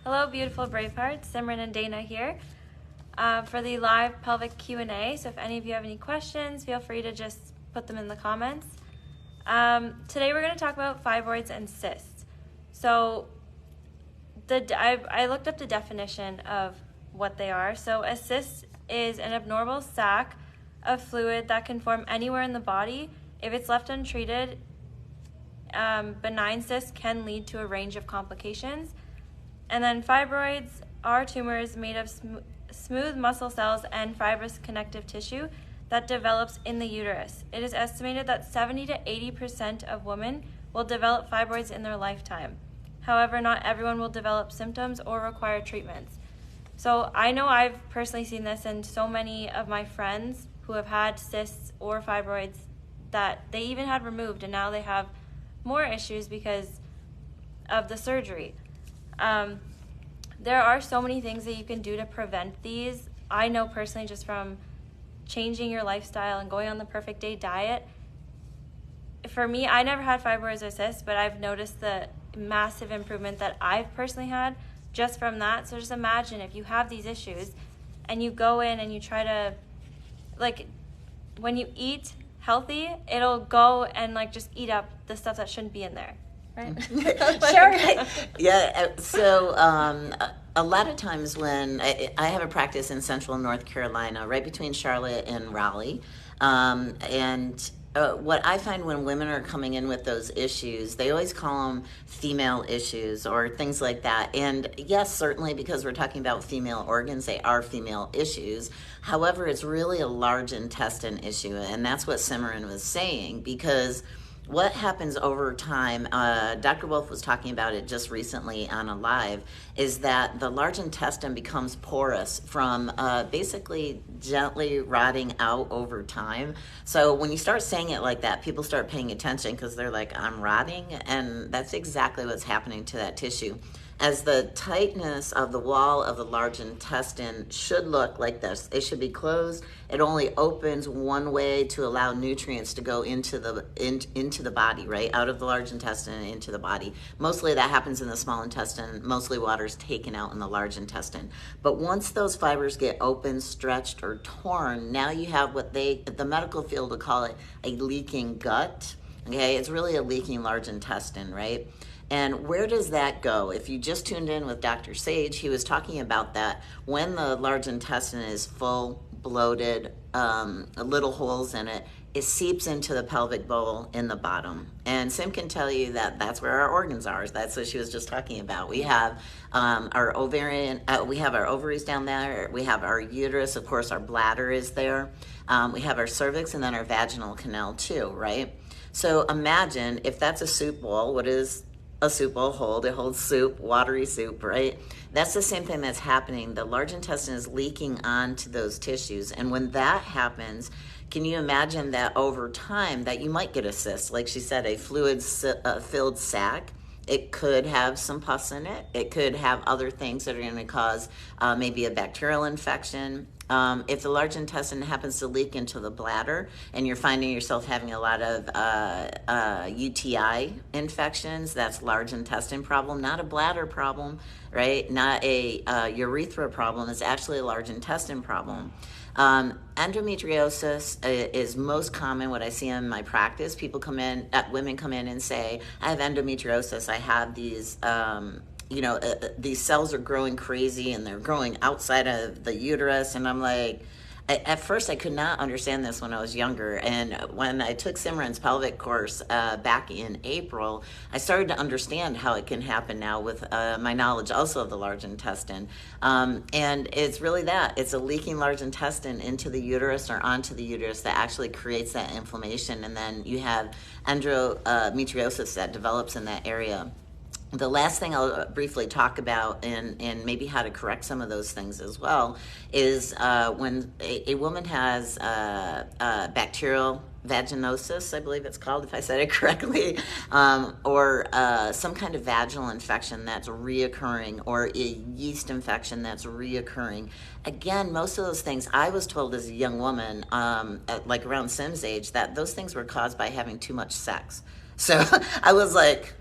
Hello, beautiful Bravehearts. Symren and Dana here for the live pelvic Q&A. So if any of you have any questions, feel free to just put them in the comments. Today we're going to talk about fibroids and cysts. So I looked up the definition of what they are. So a cyst is an abnormal sac of fluid that can form anywhere in the body. If it's left untreated, benign cysts can lead to a range of complications. And then fibroids are tumors made of smooth muscle cells and fibrous connective tissue that develops in the uterus. It is estimated that 70 to 80% of women will develop fibroids in their lifetime. However, not everyone will develop symptoms or require treatments. So I know I've personally seen this in so many of my friends who have had cysts or fibroids that they even had removed, and now they have more issues because of the surgery. There are so many things that you can do to prevent these. I know personally, just from changing your lifestyle and going on the perfect day diet. For me, I never had fibroids or cysts, but I've noticed the massive improvement that I've personally had just from that. So just imagine if you have these issues and you go in and you try to, like, when you eat healthy, it'll go and just eat up the stuff that shouldn't be in there. Right? Sure. Yeah. So a lot of times when I have a practice in Central North Carolina, right between Charlotte and Raleigh, what I find when women are coming in with those issues, they always call them female issues or things like that. And yes, certainly because we're talking about female organs, they are female issues. However, it's really a large intestine issue. And that's what Symren was saying, because what happens over time, Dr. Wolf was talking about it just recently on a live, is that the large intestine becomes porous from basically gently rotting out over time. So when you start saying it like that, people start paying attention because they're like, I'm rotting, and that's exactly what's happening to that tissue. As the tightness of the wall of the large intestine should look like this. It should be closed. It only opens one way to allow nutrients to go into the body, right? Out of the large intestine and into the body. Mostly that happens in the small intestine. Mostly water is taken out in the large intestine. But once those fibers get open, stretched, or torn, now you have what the medical field would call it a leaking gut. Okay, it's really a leaking large intestine, right? And where does that go? If you just tuned in with Dr. Sage, he was talking about that when the large intestine is full, bloated, little holes in it, it seeps into the pelvic bowl in the bottom. And Sim can tell you that that's where our organs are. That's what she was just talking about. We have our ovarian, we have our ovaries down there. We have our uterus. Of course, our bladder is there. We have our cervix and then our vaginal canal too, right? So imagine if that's a soup bowl. What is a soup bowl it holds soup, watery soup, right? That's the same thing that's happening. The large intestine is leaking onto those tissues. And when that happens, can you imagine that over time that you might get a cyst? Like she said, a fluid-filled sac. It could have some pus in it. It could have other things that are going to cause maybe a bacterial infection. If the large intestine happens to leak into the bladder and you're finding yourself having a lot of UTI infections, that's large intestine problem, not a bladder problem, right? Not a urethra problem. It's actually a large intestine problem. Endometriosis is most common. What I see in my practice, women come in and say, I have endometriosis. I have these these cells are growing crazy and they're growing outside of the uterus. And I'm like, at first I could not understand this when I was younger. And when I took Symren's pelvic course back in April, I started to understand how it can happen now with my knowledge also of the large intestine. And it's really that. It's a leaking large intestine into the uterus or onto the uterus that actually creates that inflammation. And then you have endometriosis that develops in that area. The last thing I'll briefly talk about, and maybe how to correct some of those things as well, is when a woman has bacterial vaginosis, I believe it's called, if I said it correctly, or some kind of vaginal infection that's reoccurring, or a yeast infection that's reoccurring. Again, most of those things, I was told as a young woman, like around Sim's age, that those things were caused by having too much sex. So I was like,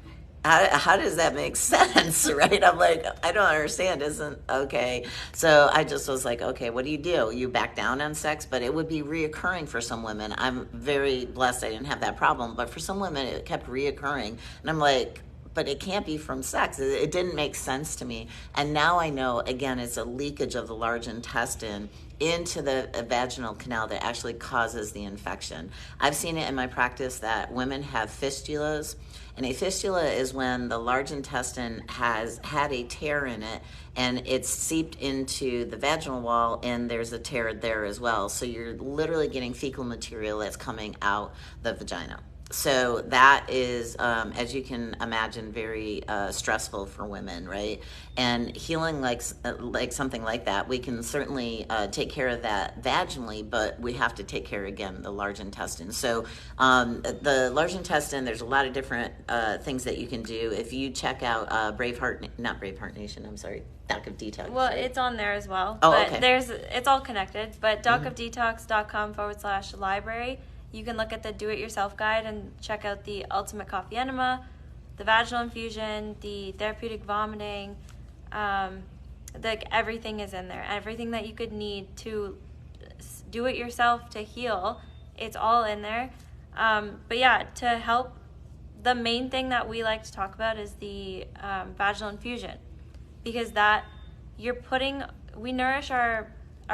how does that make sense, right? I'm like, I don't understand, isn't okay. So I just was like, okay, what do? You back down on sex, but it would be reoccurring for some women. I'm very blessed I didn't have that problem, but for some women it kept reoccurring. And I'm like, but it can't be from sex. It didn't make sense to me. And now I know, again, it's a leakage of the large intestine into the vaginal canal that actually causes the infection. I've seen it in my practice that women have fistulas, and a fistula is when the large intestine has had a tear in it and it's seeped into the vaginal wall, and there's a tear there as well. So you're literally getting fecal material that's coming out the vagina. So that is, as you can imagine, very stressful for women, right? And healing like something like that, we can certainly take care of that vaginally, but we have to take care, again, the large intestine. So the large intestine, there's a lot of different things that you can do. If you check out not Braveheart Nation, I'm sorry, Doc of Detox. Well, right? It's on there as well. Oh, but okay. It's all connected. But docofdetox.com/library. You can look at the do-it-yourself guide and check out the ultimate coffee enema, the vaginal infusion, the therapeutic vomiting. Everything is in there. Everything that you could need to do it yourself to heal, it's all in there. But yeah, to help, the main thing that we like to talk about is the vaginal infusion, because we nourish our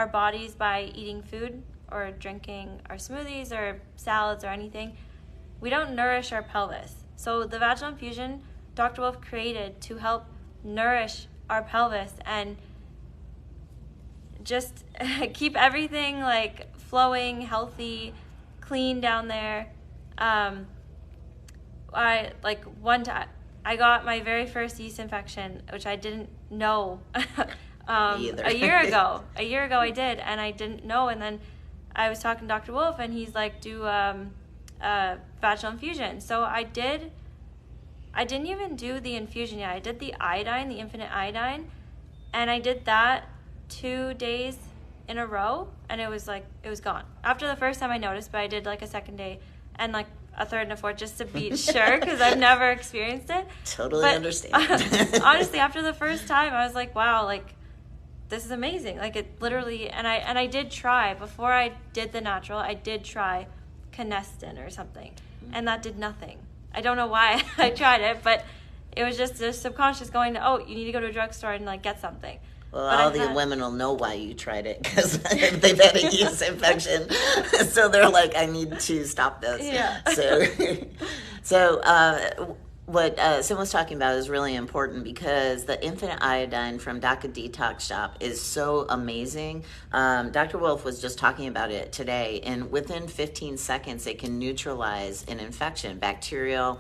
bodies by eating food or drinking our smoothies or salads or anything. We don't nourish our pelvis. So the vaginal infusion, Dr. Wolf created to help nourish our pelvis and just keep everything like flowing, healthy, clean down there. One time I got my very first yeast infection, which I didn't know. Either. A year ago I did, and I didn't know. And then I was talking to Dr. Wolf, and he's like, do vaginal infusion. So I did. I didn't even do the infusion yet. I did the iodine, the infinite iodine, and I did that 2 days in a row, and it was gone. After the first time I noticed, but I did like a second day and like a third and a fourth just to be sure, because I've never experienced it. Totally understand. Honestly, after the first time, I was like, wow, like, this is amazing. Like, it literally, and I did try, before I did the natural, I did try Canestin or something, and that did nothing. I don't know why I tried it, but it was just a subconscious going to, oh, you need to go to a drugstore and like get something. Well, all the women will know why you tried it, because they've had a yeast infection, so they're like, I need to stop this. Yeah. So what Sim was talking about is really important, because the infinite iodine from Doc of Detox Shop is so amazing. Dr. Wolf was just talking about it today, and within 15 seconds, it can neutralize an infection, bacterial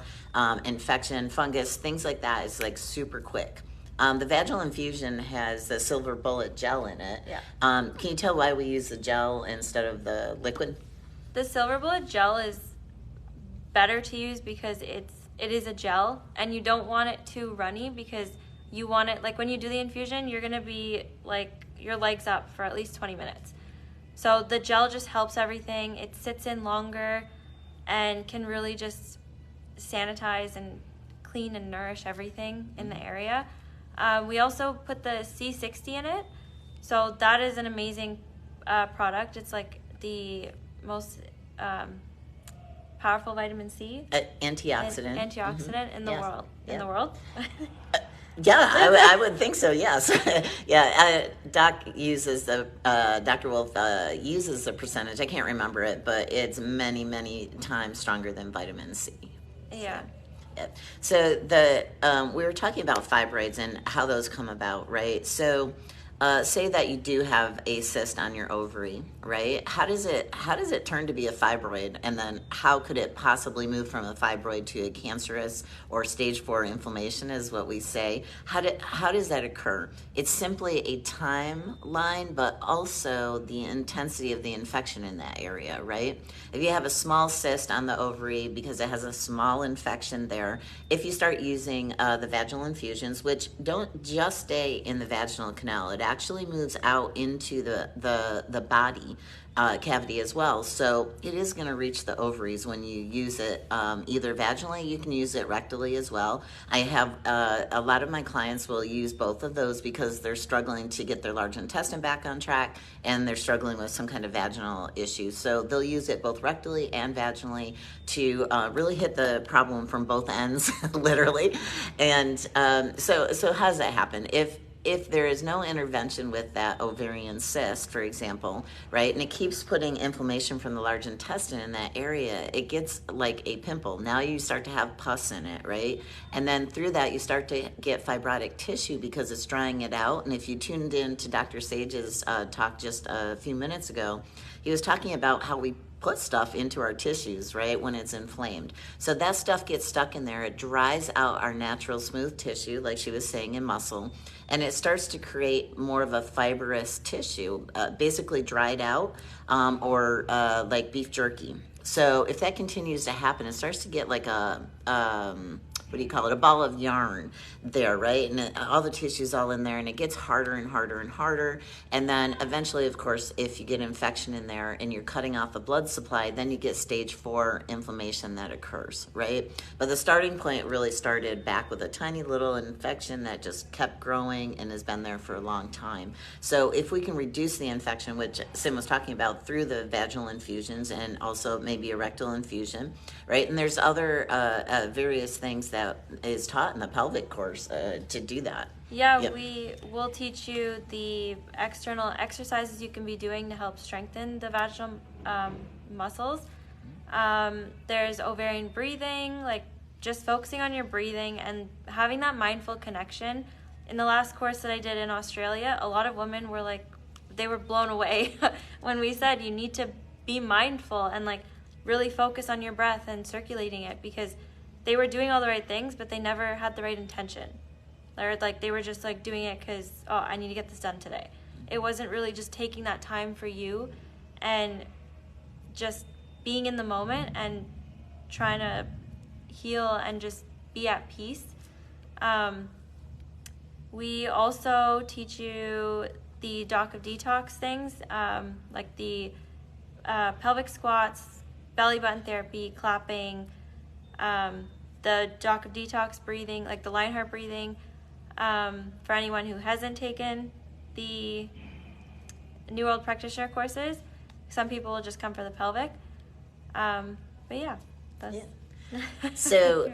infection, fungus, things like that. It's like super quick. The vaginal infusion has the silver bullet gel in it. Yeah. Can you tell why we use the gel instead of the liquid? The silver bullet gel is better to use because it is a gel, and you don't want it too runny, because you want it, like when you do the infusion, you're going to be like your legs up for at least 20 minutes. So the gel just helps everything. It sits in longer and can really just sanitize and clean and nourish everything in the area. We also put the C60 in it, so that is an amazing product. It's like the most powerful vitamin C, antioxidant in the world. Yeah. In the world. Yeah, I would think so. Yes, yeah. Doc uses Dr. Wolf uses the percentage. I can't remember it, but it's many, many times stronger than vitamin C. Yeah. So we were talking about fibroids and how those come about, right? So say that you do have a cyst on your ovary, right? How does it turn to be a fibroid, and then how could it possibly move from a fibroid to a cancerous or stage 4 inflammation, is what we say? How does that occur? It's simply a timeline, but also the intensity of the infection in that area, right? If you have a small cyst on the ovary because it has a small infection there, if you start using the vaginal infusions, which don't just stay in the vaginal canal, it actually moves out into the body cavity as well. So it is going to reach the ovaries when you use it either vaginally. You can use it rectally as well. I have a lot of my clients will use both of those because they're struggling to get their large intestine back on track, and they're struggling with some kind of vaginal issue. So they'll use it both rectally and vaginally to really hit the problem from both ends, literally. And so how does that happen? If there is no intervention with that ovarian cyst, for example, right, and it keeps putting inflammation from the large intestine in that area, it gets like a pimple. Now you start to have pus in it, right? And then through that, you start to get fibrotic tissue because it's drying it out. And if you tuned in to Dr. Sage's talk just a few minutes ago, he was talking about how we put stuff into our tissues, right, when it's inflamed. So that stuff gets stuck in there. It dries out our natural smooth tissue, like she was saying, in muscle, and it starts to create more of a fibrous tissue, basically dried out, or like beef jerky. So if that continues to happen, it starts to get like a what do you call it, a ball of yarn there, right? And all the tissue's all in there, and it gets harder and harder and harder. And then eventually, of course, if you get infection in there and you're cutting off the blood supply, then you get stage 4 inflammation that occurs, right? But the starting point really started back with a tiny little infection that just kept growing and has been there for a long time. So if we can reduce the infection, which Sim was talking about, through the vaginal infusions and also maybe a rectal infusion, right? And there's other various things that is taught in the pelvic course to do that. Yeah, Yep. we will teach you the external exercises you can be doing to help strengthen the vaginal muscles. There's ovarian breathing, like just focusing on your breathing and having that mindful connection. In the last course that I did in Australia, a lot of women were like, they were blown away when we said you need to be mindful and like really focus on your breath and circulating it, because they were doing all the right things, but they never had the right intention. Or like they were just like doing it because, oh, I need to get this done today. It wasn't really just taking that time for you and just being in the moment and trying to heal and just be at peace. We also teach you the doc of detox things, like the pelvic squats, belly button therapy, clapping, the doc of detox breathing, like the Lionheart breathing, for anyone who hasn't taken the New World Practitioner courses. Some people will just come for the pelvic. But yeah, that's... Yeah. So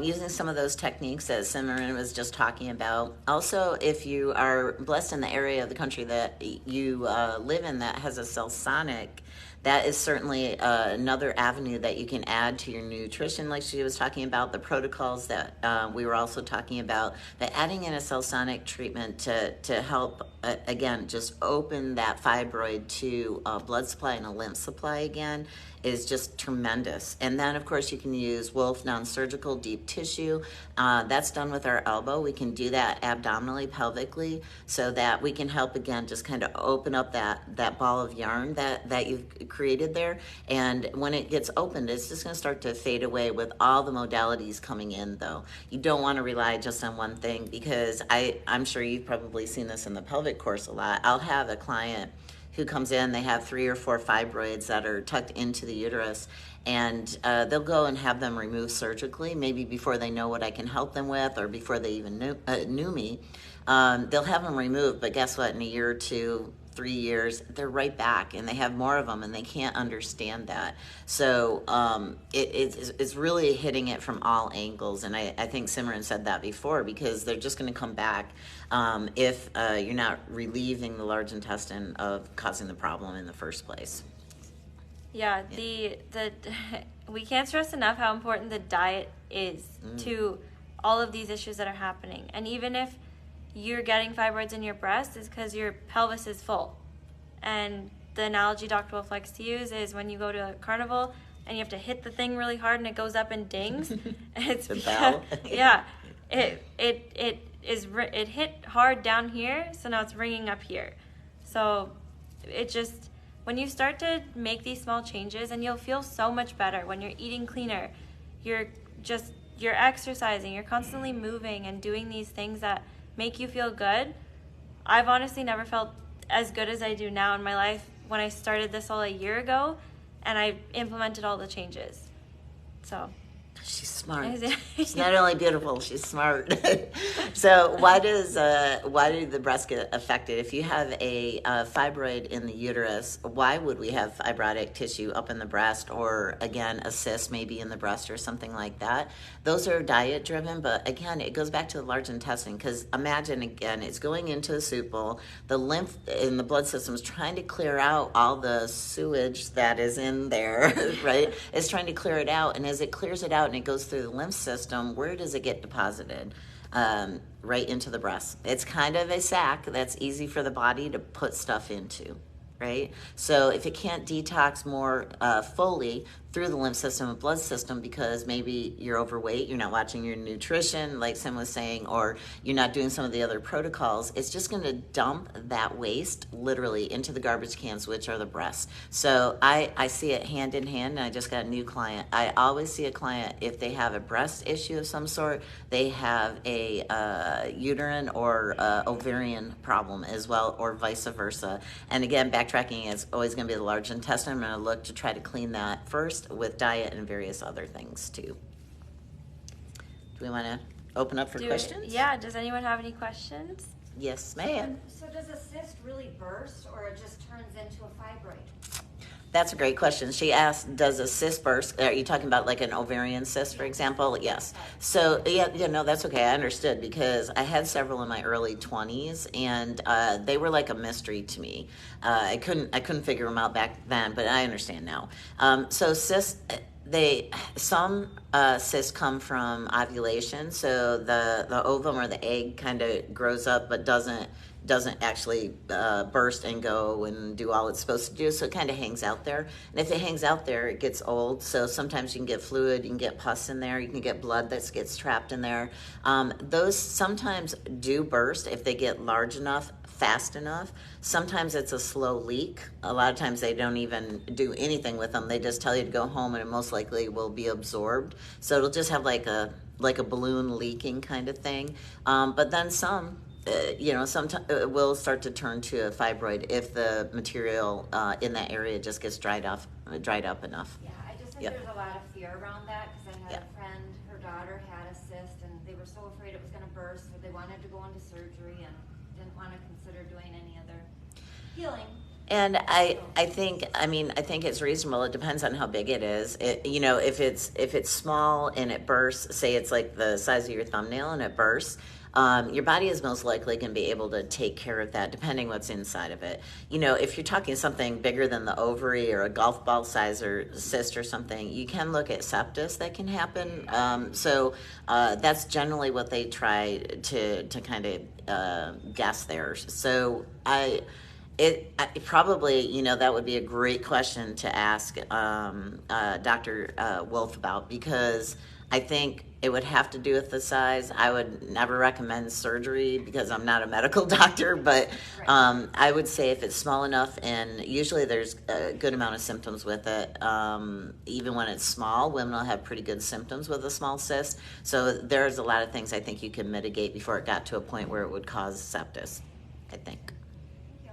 using some of those techniques that Symren was just talking about. Also, if you are blessed in the area of the country that you live in that has a celsonic, that is certainly another avenue that you can add to your nutrition, like she was talking about, the protocols that we were also talking about, but adding in a celsonic treatment to help, again, just open that fibroid to blood supply and a lymph supply again is just tremendous. And then, of course, you can use Wolf non-surgical deep tissue. That's done with our elbow. We can do that abdominally, pelvically, so that we can help, again, just kind of open up that ball of yarn that you've created there. And when it gets opened, it's just going to start to fade away with all the modalities coming in, though. You don't want to rely just on one thing, because I'm sure you've probably seen this in the pelvic course a lot. I'll have a client who comes in, they have 3 or 4 fibroids that are tucked into the uterus, and they'll go and have them removed surgically, maybe before they know what I can help them with or before they even knew me. They'll have them removed, but guess what? In a year or 2, 3 years, they're right back, and they have more of them, and they can't understand that. So it's really hitting it from all angles, and I think Symren said that before, because they're just going to come back if you're not relieving the large intestine of causing the problem in the first place. Yeah, the we can't stress enough how important the diet is to all of these issues that are happening. And even if you're getting fibroids in your breast, is because your pelvis is full. And the analogy Dr. Wolf likes to use is when you go to a carnival and you have to hit the thing really hard and it goes up and dings. It's the bell. Yeah, it hit hard down here, so now it's ringing up here. So it just, when you start to make these small changes, and you'll feel so much better when you're eating cleaner, you're exercising, you're constantly moving and doing these things that make you feel good. I've honestly never felt as good as I do now in my life when I started this all a year ago, and I implemented all the changes. So she's smart. She's not only beautiful, she's smart. So why do the breasts get affected? If you have a fibroid in the uterus, why would we have fibrotic tissue up in the breast, or again a cyst maybe in the breast or something like that? Those are diet driven, but again it goes back to the large intestine, because imagine again it's going into the soup bowl, the lymph in the blood system is trying to clear out all the sewage that is in there, right? It's trying to clear it out, and as it clears it out and it goes through the lymph system, where does it get deposited? Right into the breast. It's kind of a sac that's easy for the body to put stuff into, right? So if it can't detox more fully through the lymph system and blood system, because maybe you're overweight, you're not watching your nutrition, like Sim was saying, or you're not doing some of the other protocols, it's just going to dump that waste literally into the garbage cans, which are the breasts. So I see it hand in hand, and I just got a new client. I always see a client, if they have a breast issue of some sort, they have a uterine or ovarian problem as well, or vice versa. And again, backtracking is always going to be the large intestine. I'm going to look to try to clean that first with diet and various other things too. Do we want to open up for questions? Yeah, does anyone have any questions? Yes, ma'am. So does a cyst really burst, or it just turns into a fibroid? That's a great question. She asked, does a cyst burst? Are you talking about like an ovarian cyst, for example? Yes. So, no, that's okay. I understood, because I had several in my early 20s, and they were like a mystery to me. I couldn't figure them out back then, but I understand now. So cysts, some cysts come from ovulation. So the ovum or the egg kind of grows up, but doesn't actually burst and go and do all it's supposed to do, so it kind of hangs out there. And if it hangs out there, it gets old, so sometimes you can get fluid, you can get pus in there, you can get blood that gets trapped in there. Those sometimes do burst if they get large enough, fast enough. Sometimes it's a slow leak. A lot of times they don't even do anything with them. They just tell you to go home, and it most likely will be absorbed. So it'll just have like a balloon leaking kind of thing. But then some, sometimes it will start to turn to a fibroid if the material in that area just gets dried up enough. Yeah, I just think there's a lot of fear around that, because I had a friend, her daughter had a cyst, and they were so afraid it was going to burst, so they wanted to go into surgery and didn't want to consider doing any other healing. And I think it's reasonable. It depends on how big it is. If it's small and it bursts, say it's like the size of your thumbnail and it bursts, your body is most likely going to be able to take care of that, depending what's inside of it. If you're talking something bigger than the ovary or a golf ball size or cyst or something, you can look at sepsis that can happen. So that's generally what they try to kind of guess there. So I probably, that would be a great question to ask Dr. Wolf about, because I think it would have to do with the size. I would never recommend surgery because I'm not a medical doctor, but I would say if it's small enough, and usually there's a good amount of symptoms with it. Even when it's small, women will have pretty good symptoms with a small cyst. So there's a lot of things I think you can mitigate before it got to a point where it would cause sepsis, I think.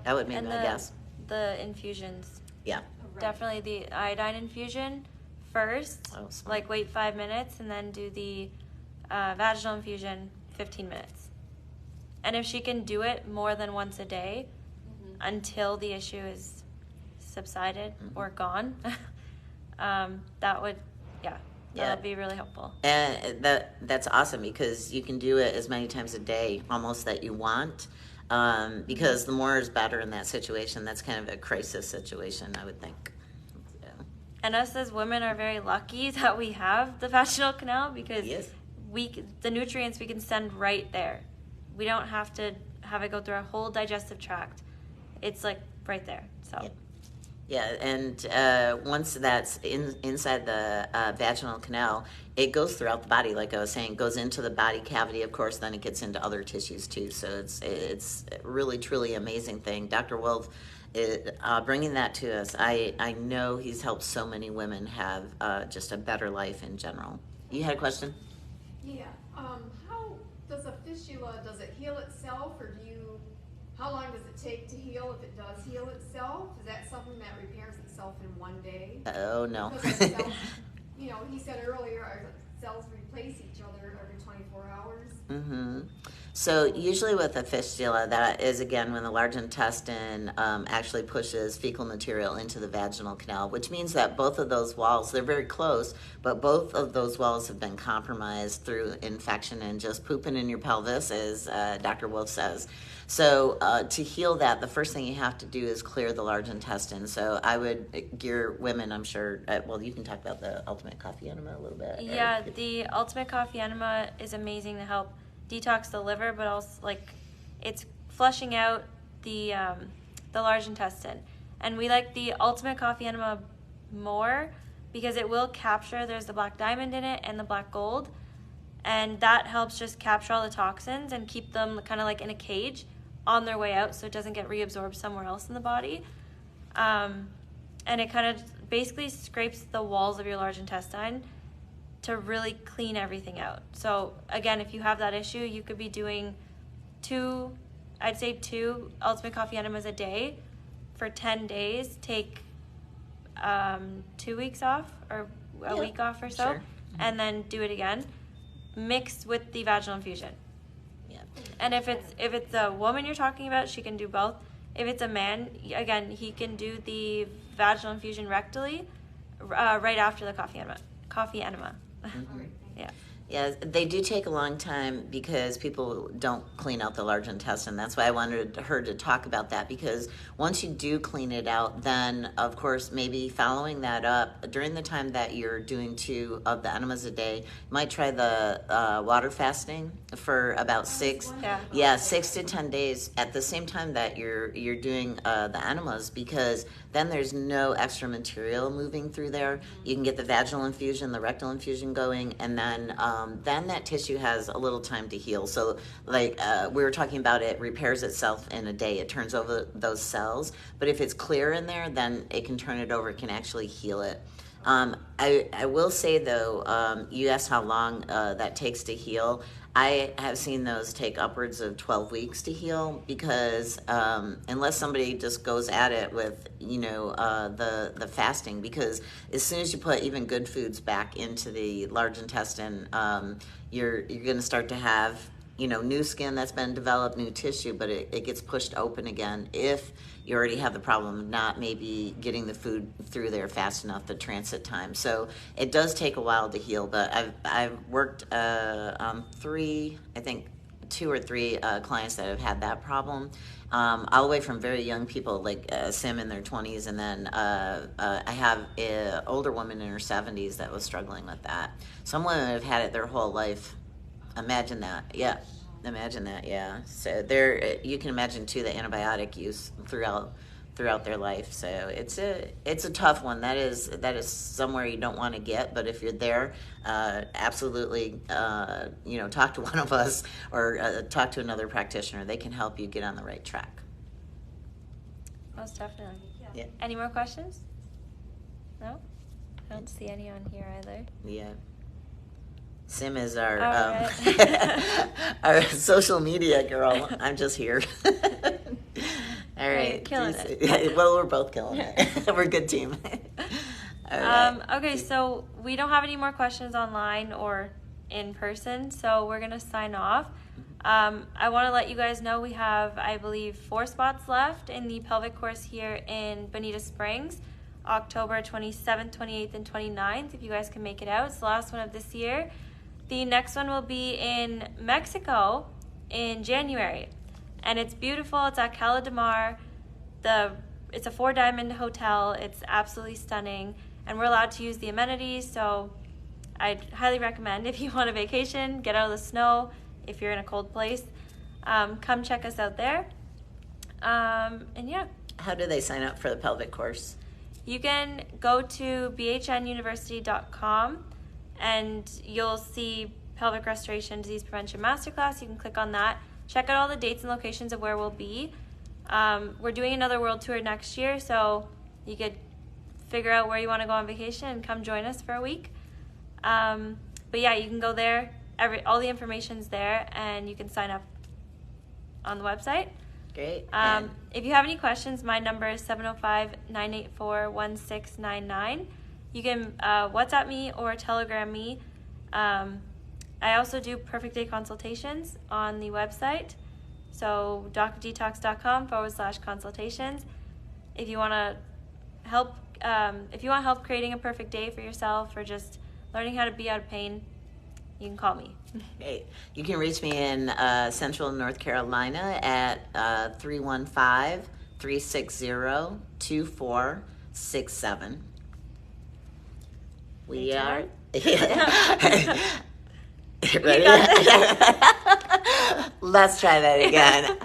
That would be my guess. The infusions. Yeah. Definitely the iodine infusion first. Oh, smart. Like wait 5 minutes and then do the vaginal infusion 15 minutes. And if she can do it more than once a day until the issue is subsided or gone, that would be really helpful. And that's awesome, because you can do it as many times a day almost that you want. Because the more is better in that situation. That's kind of a crisis situation, I would think. Yeah. And us as women are very lucky that we have the vaginal canal, because the nutrients we can send right there. We don't have to have it go through our whole digestive tract. It's like right there. So. Yeah, and once that's inside the vaginal canal, it goes throughout the body, like I was saying, goes into the body cavity, of course, then it gets into other tissues too. So it's really, truly amazing thing. Dr. Wolf, bringing that to us, I know he's helped so many women have just a better life in general. You had a question? Yeah. How does a fistula, does it heal itself, or How long does it take to heal if it does heal itself? Is that something that repairs itself in one day? Oh, no. Because our cells, you know, he said earlier our cells replace each other every 24 hours. Mm-hmm. So usually with a fistula, that is, again, when the large intestine actually pushes fecal material into the vaginal canal, which means that both of those walls, they're very close, but both of those walls have been compromised through infection and just pooping in your pelvis, as Dr. Wolf says. So to heal that, the first thing you have to do is clear the large intestine. So I would gear women, I'm sure, well, you can talk about the Ultimate Coffee Enema a little bit. Yeah, the Ultimate Coffee Enema is amazing to help detox the liver, but also like it's flushing out the large intestine. And we like the Ultimate Coffee Enema more because it will capture, there's the black diamond in it and the black gold, and that helps just capture all the toxins and keep them kind of like in a cage on their way out so it doesn't get reabsorbed somewhere else in the body. And it kind of basically scrapes the walls of your large intestine to really clean everything out. So again, if you have that issue, you could be doing I'd say two Ultimate Coffee Enemas a day for 10 days. Take 2 weeks off or a week off or so, sure. And then do it again, mixed with the vaginal infusion. Yeah. And if it's a woman you're talking about, she can do both. If it's a man, again, he can do the vaginal infusion rectally right after the coffee enema. Mm-hmm. Yeah. Yeah, they do take a long time because people don't clean out the large intestine. That's why I wanted her to talk about that, because once you do clean it out, then of course maybe following that up during the time that you're doing 2 of the enemas a day, you might try the water fasting for about 6 to 10 days at the same time that you're doing the enemas, because then there's no extra material moving through there. You can get the vaginal infusion, the rectal infusion going, and then that tissue has a little time to heal. So like we were talking about, it repairs itself in a day. It turns over those cells. But if it's clear in there, then it can turn it over, it can actually heal it. I will say though, you asked how long that takes to heal. I have seen those take upwards of 12 weeks to heal, because unless somebody just goes at it with, the fasting, because as soon as you put even good foods back into the large intestine, you're going to start to have, new skin that's been developed, new tissue, but it gets pushed open again if you already have the problem of not maybe getting the food through there fast enough, the transit time. So it does take a while to heal, but I've worked on 2 or 3 clients that have had that problem, all the way from very young people like Sim in their 20s, and then I have an older woman in her 70s that was struggling with that. Some women have had it their whole life. Imagine that, yeah. Imagine that, yeah. So there, you can imagine too the antibiotic use throughout their life. So it's a tough one. That is somewhere you don't want to get. But if you're there, absolutely, talk to one of us or talk to another practitioner. They can help you get on the right track. Most definitely. Yeah. Any more questions? No? I don't see any on here either. Yeah. Sim is our right. our social media girl. I'm just here. All right. Killing it. Well, we're both killing it. We're a good team. All right. Okay, so we don't have any more questions online or in person, so we're going to sign off. I want to let you guys know we have, I believe, 4 spots left in the pelvic course here in Bonita Springs, October 27th, 28th, and 29th, if you guys can make it out. It's the last one of this year. The next one will be in Mexico in January, and it's beautiful. It's at Cala de Mar. It's a 4-diamond hotel. It's absolutely stunning, and we're allowed to use the amenities, so I'd highly recommend, if you want a vacation, get out of the snow. If you're in a cold place, come check us out there. And yeah. How do they sign up for the pelvic course? You can go to bhnuniversity.com and you'll see Pelvic Restoration Disease Prevention Masterclass. You can click on that. Check out all the dates and locations of where we'll be. We're doing another world tour next year, so you could figure out where you want to go on vacation and come join us for a week. But yeah, you can go there. All the information's there, and you can sign up on the website. Great. If you have any questions, my number is 705-984-1699. You can WhatsApp me or Telegram me. I also do perfect day consultations on the website. So docdetox.com/consultations. If you want to help, help creating a perfect day for yourself or just learning how to be out of pain, you can call me. Hey, you can reach me in Central North Carolina at 315-360-2467. We are. Ready? Let's try that again.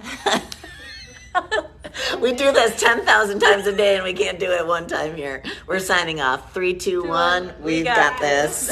We do this 10,000 times a day and we can't do it one time here. We're signing off. 3, 2, 1. We've got this.